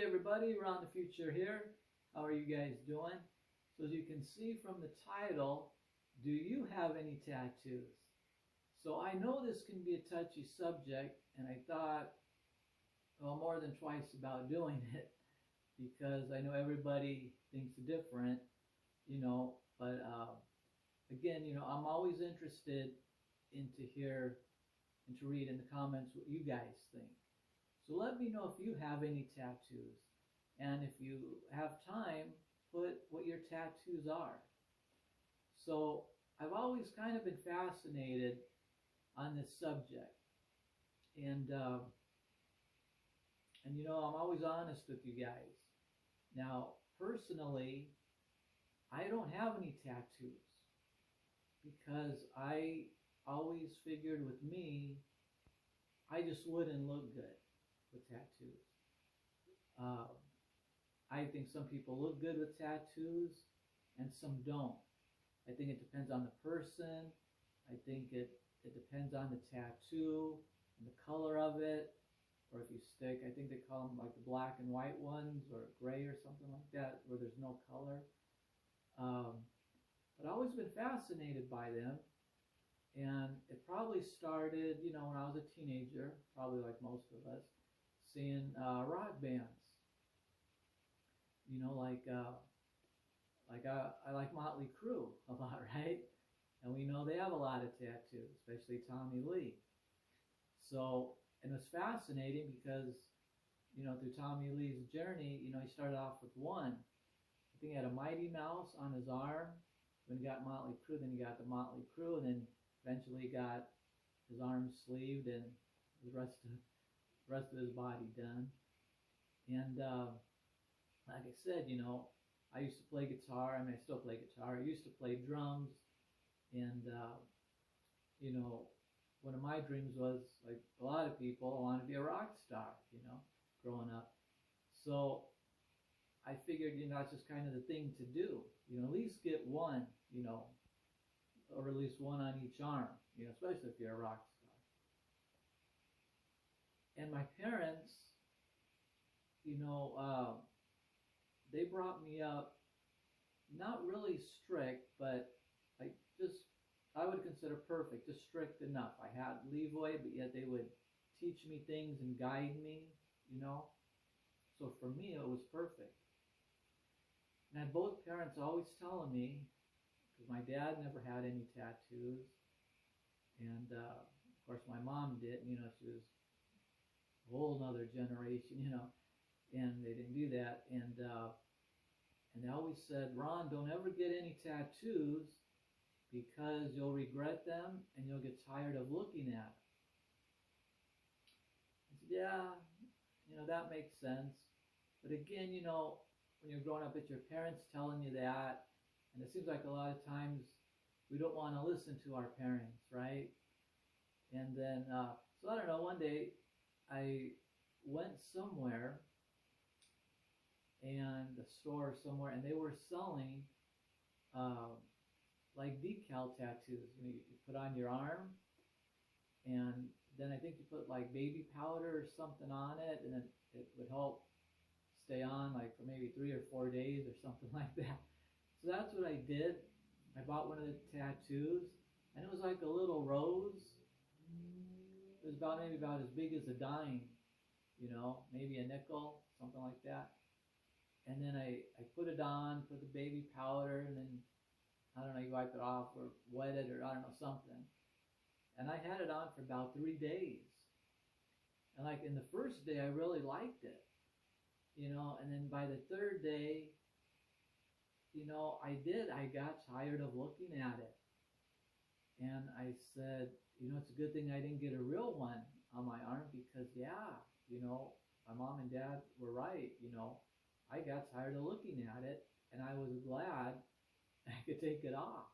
Hey everybody, Ron the Future here. How are you guys doing? So as you can see from the title, do you have any tattoos? So I know this can be a touchy subject, and I thought, well, more than twice about doing it because I know everybody thinks different, but again, I'm always interested in to hear and to read in the comments what you guys think. So let me know if you have any tattoos. And if you have time, put what your tattoos are. So I've always kind of been fascinated on this subject. And, uh, I'm always honest with you guys. Now, personally, I don't have any tattoos because I always figured with me, I just wouldn't look good with tattoos. Uh, I think some people look good with tattoos and some don't. I think it depends on the person. I think it depends on the tattoo and the color of it. Or if you stick, I think they call them like the black and white ones or gray or something like that where there's no color. Um, but I've always been fascinated by them. And it probably started, when I was a teenager, probably like most of us, seeing rock bands. You know, I like Motley Crue a lot, right? And we know they have a lot of tattoos, especially Tommy Lee. So, and it was fascinating because, through Tommy Lee's journey, he started off with one. I think he had a Mighty Mouse on his arm. When he got Motley Crue, then he got the Motley Crue, and then eventually he got his arms sleeved and the rest of his body done. And like I said, I used to play guitar. I mean, I still play guitar. I used to play drums, and you know, one of my dreams was, like a lot of people, I wanted to be a rock star. Growing up. So I figured, that's just kind of the thing to do. At least get one, or at least one on each arm. Especially if you're a rock star. And my parents, you know, uh, they brought me up not really strict, but like just I would consider perfect, just strict enough. I had leeway, but yet they would teach me things and guide me, you know. So for me, it was perfect. And I had both parents always telling me, because my dad never had any tattoos, and of course my mom did. She was a whole other generation, and they didn't do that. And they always said, Ron, don't ever get any tattoos because you'll regret them and you'll get tired of looking at them. I said, yeah, that makes sense. But again, when you're growing up, it's your parents telling you that, and it seems like a lot of times we don't want to listen to our parents, right? And then, so I don't know, one day I went somewhere, and the store somewhere, and they were selling uh, like decal tattoos. You put on your arm, and then I think you put like baby powder or something on it, and then it would help stay on like for maybe 3 or 4 days or something like that. So that's what I did. I bought one of the tattoos, and it was like a little rose. It was maybe about as big as a dime, maybe a nickel, something like that. And then I put it on, put the baby powder, and then, I don't know, you wipe it off or wet it or I don't know, something. And I had it on for about 3 days. And like in the first day, I really liked it, and then by the third day, I got tired of looking at it. And I said, it's a good thing I didn't get a real one on my arm because, yeah, my mom and dad were right, I got tired of looking at it, and I was glad I could take it off.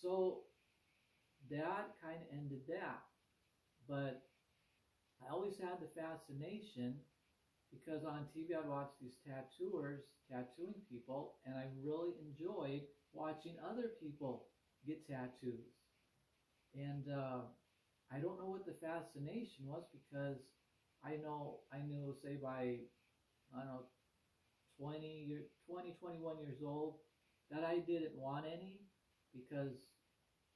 So that kind of ended that. But I always had the fascination because on TV I'd watch these tattooers tattooing people, and I really enjoyed watching other people get tattoos. And I don't know what the fascination was because I knew, say by I don't know, 21 years old, that I didn't want any because,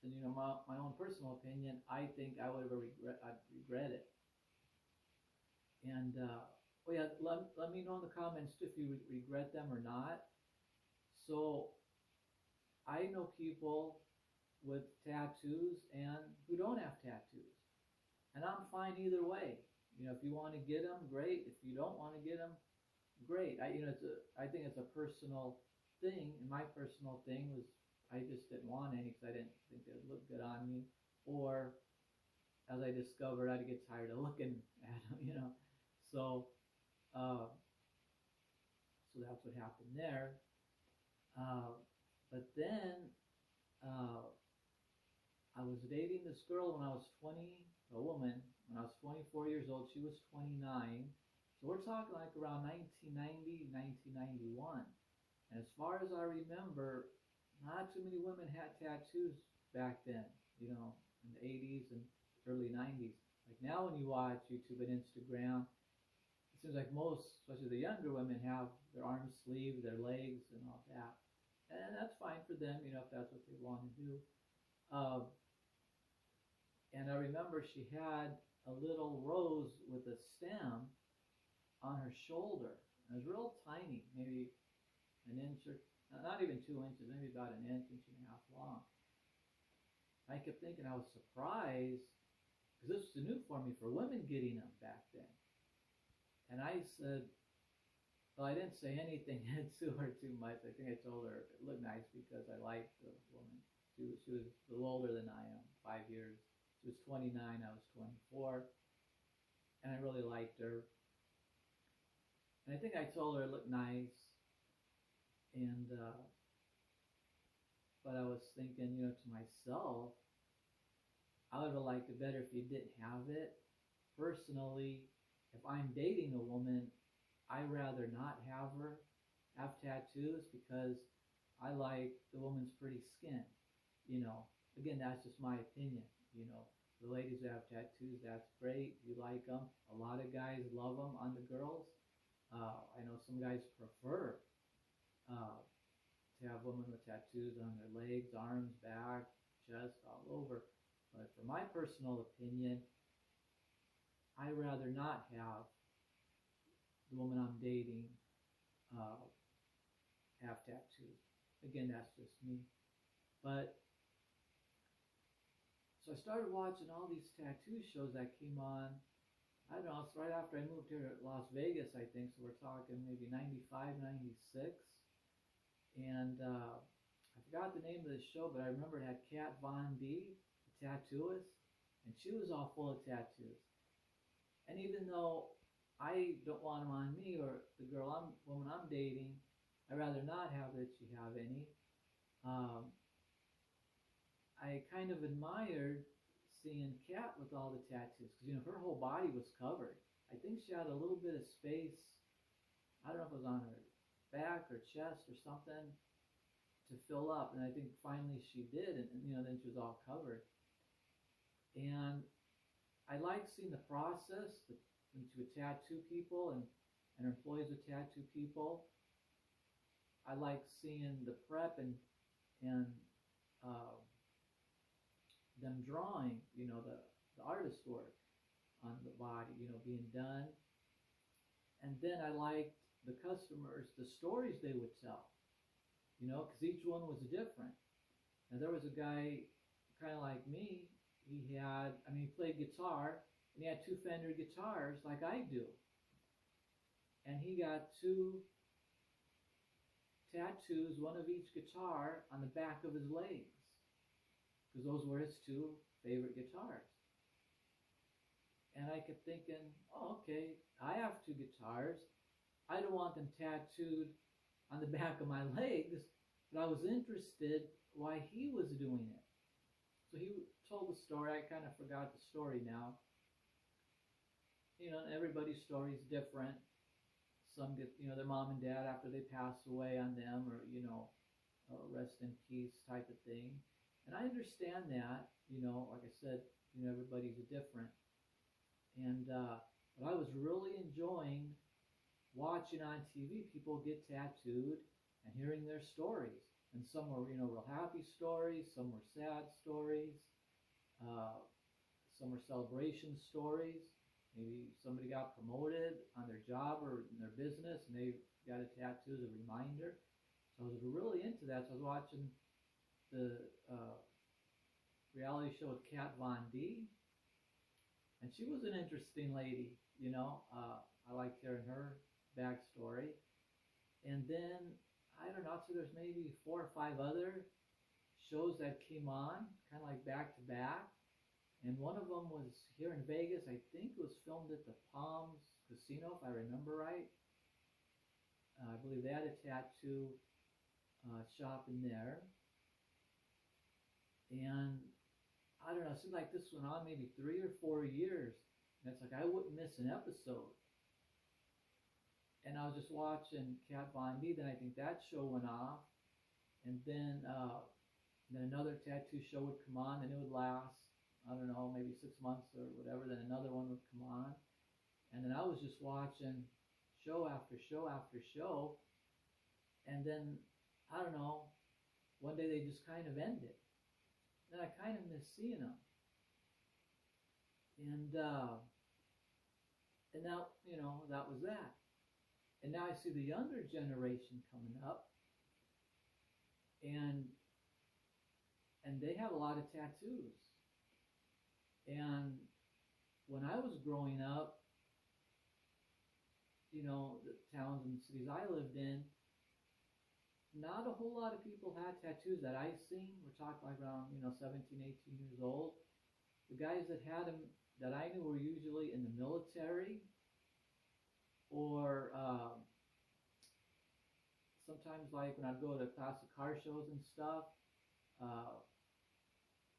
and my own personal opinion, I think I'd regret it. And oh yeah, let me know in the comments too if you regret them or not. So I know people with tattoos and who don't have tattoos, and I'm fine either way. If you want to get them, great. If you don't want to get them, great. I think it's a personal thing, and my personal thing was I just didn't want any because I didn't think they would look good on me, or as I discovered, I'd get tired of looking at them. So, uh, so that's what happened there. Uh, but then uh, I was dating this girl when I was 20, a woman, when I was 24 years old. She was 29. So we're talking like around 1990, 1991. And as far as I remember, not too many women had tattoos back then, in the 80s and early 90s. Like now when you watch YouTube and Instagram, it seems like most, especially the younger women, have their arms sleeved, their legs, and all that. And that's fine for them, if that's what they want to do. Uh, and I remember she had a little rose with a stem on her shoulder. And it was real tiny, maybe an inch or not even 2 inches, maybe about an inch, inch and a half long. I kept thinking I was surprised because this was new for me for women getting them back then. And I said, well, I didn't say anything to her too much. I think I told her it looked nice because I liked the woman. She was a little older than I am, 5 years. She was 29, I was 24. And I really liked her. And I think I told her it looked nice. And, but I was thinking, to myself, I would have liked it better if you didn't have it. Personally, if I'm dating a woman, I'd rather not have her have tattoos because I like the woman's pretty skin. Again, that's just my opinion. The ladies who have tattoos, that's great. You like them. A lot of guys love them on the girls. I know some guys prefer to have women with tattoos on their legs, arms, back, chest, all over. But for my personal opinion, I'd rather not have the woman I'm dating have tattoos. Again, that's just me. But so I started watching all these tattoo shows that came on. I don't know, it's right after I moved here to Las Vegas, I think. So we're talking maybe 95, 96. And I forgot the name of the show, but I remember it had Kat Von D, the tattooist, and she was all full of tattoos. And even though I don't want them on me or the woman I'm dating, I'd rather not have that she have any. I kind of admired seeing Kat with all the tattoos because her whole body was covered. I think she had a little bit of space. I don't know if it was on her back or chest or something to fill up, and I think finally she did, and then she was all covered. And I like seeing the process when she would tattoo people and her employees would tattoo people. I like seeing the prep and uh, them drawing, the artist work on the body, being done. And then I liked the customers, the stories they would tell, because each one was different. And there was a guy kind of like me. He played guitar, and he had two Fender guitars like I do. And he got two tattoos, one of each guitar, on the back of his legs, because those were his two favorite guitars. And I kept thinking, oh, okay, I have two guitars. I don't want them tattooed on the back of my legs, but I was interested why he was doing it. So he told the story. I kind of forgot the story now. Everybody's story is different. Some get, their mom and dad after they pass away on them, or, rest in peace type of thing. And I understand that, like I said, everybody's different. And but I was really enjoying watching on TV people get tattooed and hearing their stories. And some were, real happy stories, some were sad stories, uh, some were celebration stories. Maybe somebody got promoted on their job or in their business and they got a tattoo as a reminder. So I was really into that. So I was watching the reality show with Kat Von D, and she was an interesting lady. I liked hearing her backstory. And then I don't know, so there's maybe 4 or 5 other shows that came on, kind of like back to back. And one of them was here in Vegas. I think it was filmed at the Palms Casino, if I remember right. I believe they had a tattoo shop in there. And I don't know, it seemed like this went on maybe 3 or 4 years. And it's like I wouldn't miss an episode. And I was just watching Kat Von D, then I think that show went off. And then another tattoo show would come on, and it would last, I don't know, maybe 6 months or whatever. Then another one would come on. And then I was just watching show after show after show. And then, I don't know, one day they just kind of ended. Then I kind of miss seeing them. And now, that was that. And now I see the younger generation coming up, and they have a lot of tattoos. And when I was growing up, the towns and cities I lived in, not a whole lot of people had tattoos that I seen. We're talking like around, 17, 18 years old. The guys that had them that I knew were usually in the military, or sometimes like when I'd go to classic car shows and stuff,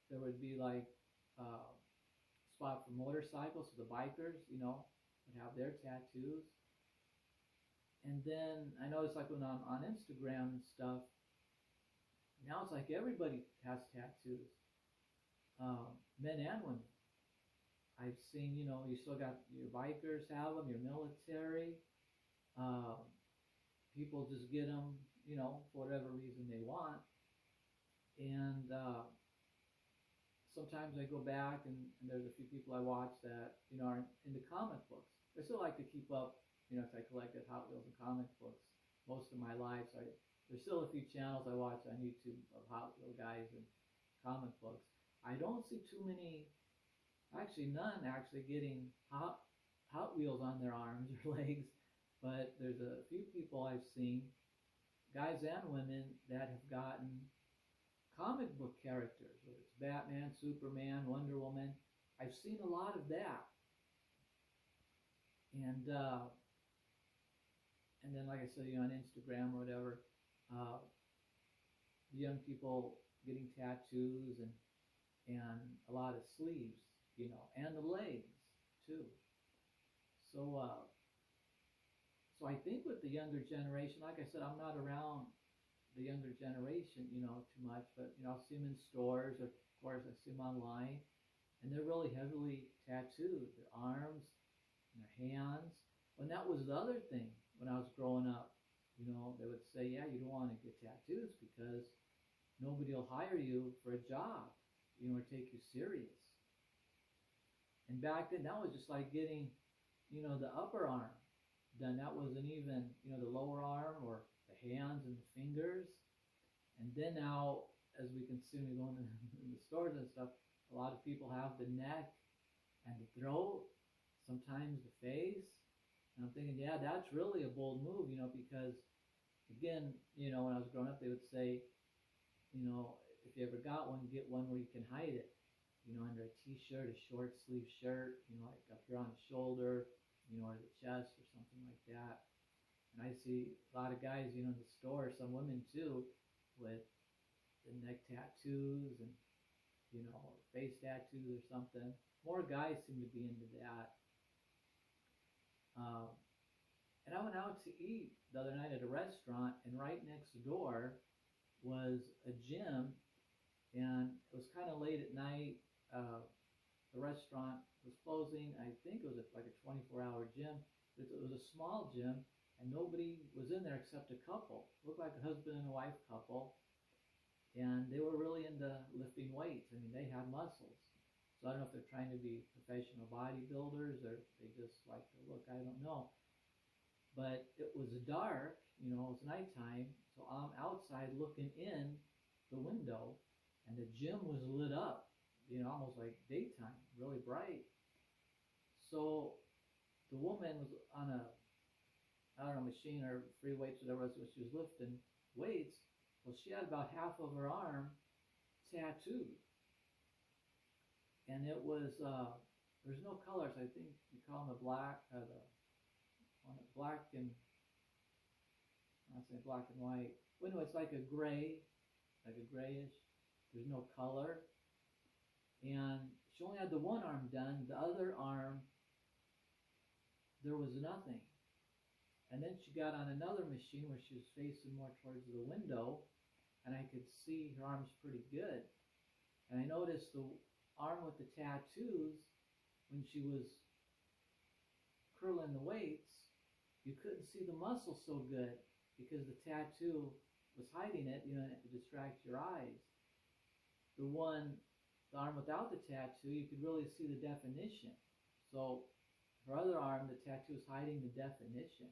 there would be like spot for motorcycles, so the bikers, would have their tattoos. And then I noticed like when on Instagram and stuff, now it's like everybody has tattoos, men and women. I've seen, you still got your bikers have them, your military. People just get them, for whatever reason they want. And sometimes I go back and there's a few people I watch that, are into comic books. I still like to keep up, because I collected Hot Wheels and comic books most of my life. So there's still a few channels I watch on YouTube of Hot Wheel guys and comic books. I don't see too many, actually none, actually getting Hot Wheels on their arms or legs, but there's a few people I've seen, guys and women, that have gotten comic book characters, whether it's Batman, Superman, Wonder Woman. I've seen a lot of that. And then, like I said, on Instagram or whatever, the young people getting tattoos and a lot of sleeves, and the legs too. So I think with the younger generation, like I said, I'm not around the younger generation, too much, but I'll see them in stores, or of course I see them online, and they're really heavily tattooed, their arms and their hands. And that was the other thing when I was growing up. They would say, yeah, you don't want to get tattoos because nobody will hire you for a job, or take you serious. And back then, that was just like getting, the upper arm done. That wasn't even, the lower arm or the hands and the fingers. And then now, as we can see when we go in the stores and stuff, a lot of people have the neck and the throat, sometimes the face. And I'm thinking, yeah, that's really a bold move, because again, when I was growing up, they would say, if you ever got one, get one where you can hide it, under a t-shirt, a short sleeve shirt, like up here on the shoulder, or the chest or something like that. And I see a lot of guys, in the store, some women too, with the neck tattoos and, face tattoos or something. More guys seem to be into that. And I went out to eat the other night at a restaurant, and right next door was a gym, and it was kind of late at night. The restaurant was closing. I think it was like a 24-hour gym. It was a small gym, and nobody was in there except a couple. Looked like a husband and a wife couple, and they were really into lifting weights. I mean, they had muscles. So I don't know if they're trying to be professional bodybuilders or they just like to look. I don't know. But it was dark, it was nighttime. So I'm outside looking in the window, and the gym was lit up, almost like daytime, really bright. So the woman was on a, I don't know, machine or free weights, whatever it was, she was lifting weights. Well, she had about half of her arm tattooed. And it was, there's no colors. I think you call them the black, black and, I'm not saying black and white. Well, no, it's like a gray, like a grayish. There's no color. And she only had the one arm done. The other arm, there was nothing. And then she got on another machine where she was facing more towards the window, and I could see her arms pretty good. And I noticed the arm with the tattoos, when she was curling the weights, you couldn't see the muscle so good because the tattoo was hiding it, and it would distract your eyes. The arm without the tattoo, you could really see the definition. So her other arm, the tattoo is hiding the definition.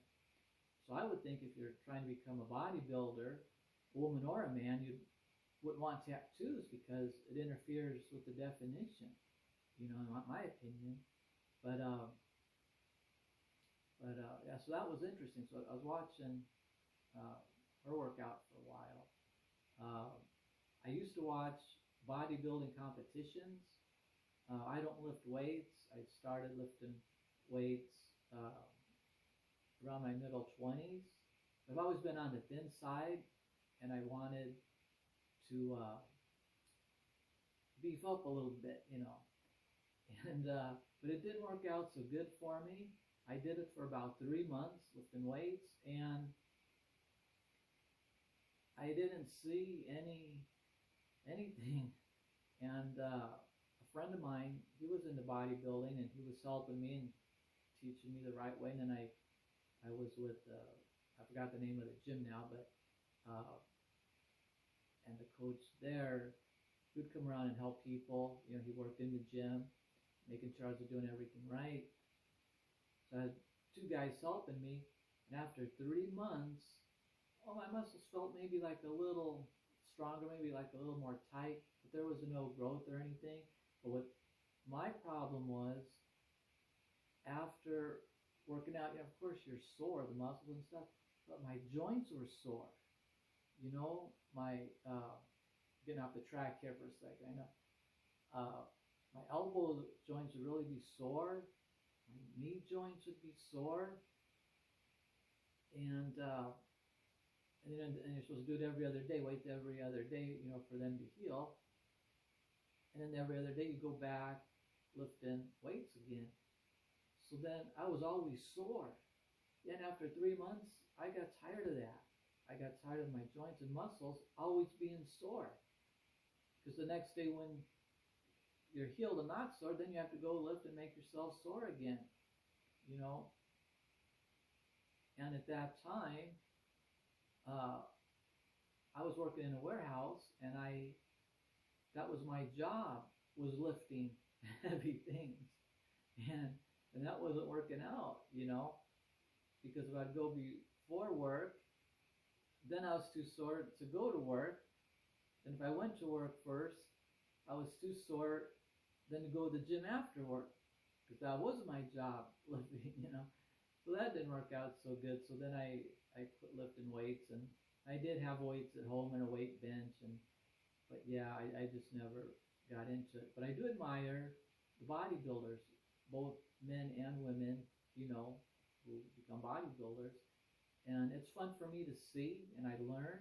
So I would think if you're trying to become a bodybuilder, a woman or a man, you wouldn't want tattoos because it interferes with the definition, in my opinion. But yeah, so that was interesting. So I was watching her workout for a while. I used to watch bodybuilding competitions. I don't lift weights. I started lifting weights around my middle 20s. I've always been on the thin side, and I wanted to beef up a little bit, And but it didn't work out so good for me. I did it for about 3 months lifting weights, and I didn't see anything. And a friend of mine, he was into bodybuilding, and he was helping me and teaching me the right way. And then I was with I forgot the name of the gym now, but and the coach there, he would come around and help people. He worked in the gym, making sure I was doing everything right. So I had 2 guys helping me, and after 3 months, my muscles felt maybe like a little stronger, maybe like a little more tight, but there was no growth or anything. But what my problem was, after working out, of course you're sore, the muscles and stuff, but my joints were sore. My getting off the track here for a second. I know my elbow joints would really be sore. My knee joints would be sore, and you're supposed to do it every other day. Wait every other day, for them to heal. And then every other day you go back lifting weights again. So then I was always sore. Then after 3 months, I got tired of that. I got tired of my joints and muscles always being sore. Because the next day when you're healed and not sore, then you have to go lift and make yourself sore again. And at that time, I was working in a warehouse, and that was my job, was lifting heavy things. And that wasn't working out, because if I'd go before work, then I was too sore to go to work. And if I went to work first, I was too sore then to go to the gym after work, because that was my job, lifting, So that didn't work out so good. So then I quit lifting weights, and I did have weights at home and a weight bench, but yeah, I just never got into it. But I do admire the bodybuilders, both men and women, who become bodybuilders. And it's fun for me to see, and I learn,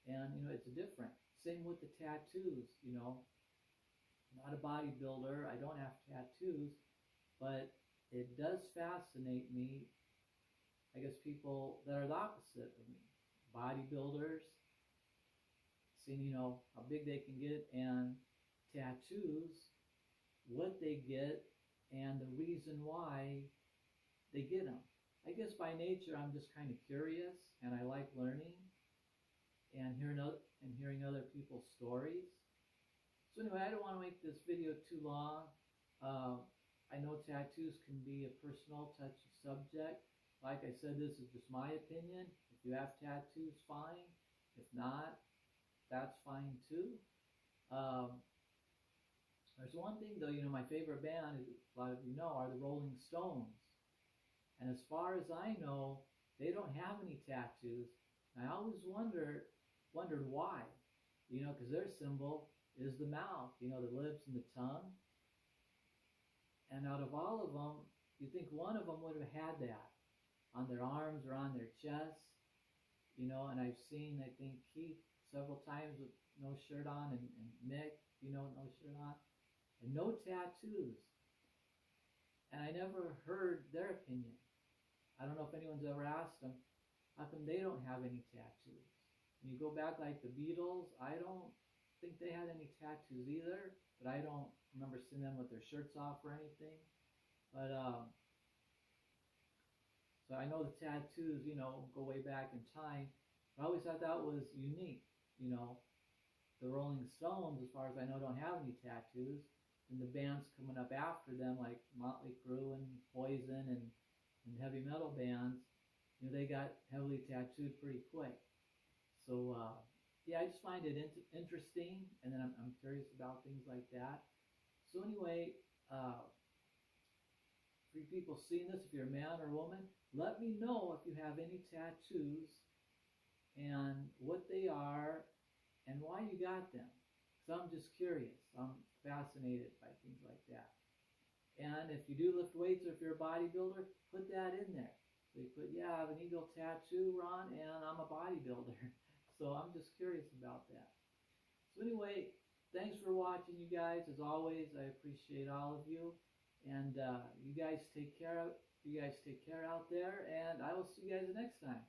and it's different. Same with the tattoos, not a bodybuilder, I don't have tattoos, but it does fascinate me, I guess, people that are the opposite of me. Bodybuilders, seeing, how big they can get, and tattoos, what they get, and the reason why they get them. I guess by nature I'm just kind of curious, and I like learning and hearing other people's stories. So anyway, I don't want to make this video too long. I know tattoos can be a personal, touchy subject. Like I said, this is just my opinion. If you have tattoos, fine. If not, that's fine too. Um, there's one thing though, my favorite band, as a lot of you know, are the Rolling Stones. And as far as I know, they don't have any tattoos. And I always wondered why. Because their symbol is the mouth, the lips and the tongue. And out of all of them, you think one of them would have had that on their arms or on their chest, and I've seen, I think, Keith several times with no shirt on, and Mick, no shirt on, and no tattoos. And I never heard their opinion. I don't know if anyone's ever asked them, how come they don't have any tattoos? When you go back like the Beatles, I don't think they had any tattoos either, but I don't remember seeing them with their shirts off or anything. But so I know the tattoos, go way back in time. But I always thought that was unique. The Rolling Stones, as far as I know, don't have any tattoos. And the bands coming up after them, like Motley Crue and Poison and heavy metal bands, they got heavily tattooed pretty quick. So yeah, I just find it interesting, and then I'm curious about things like that. So anyway, for you people seeing this, if you're a man or woman, let me know if you have any tattoos and what they are and why you got them. So I'm just curious. I'm fascinated by things like that. And if you do lift weights or if you're a bodybuilder, put that in there. So you put, yeah, I have an eagle tattoo, Ron, and I'm a bodybuilder. So I'm just curious about that. So anyway, thanks for watching, you guys. As always, I appreciate all of you. And you guys take care out there, and I will see you guys next time.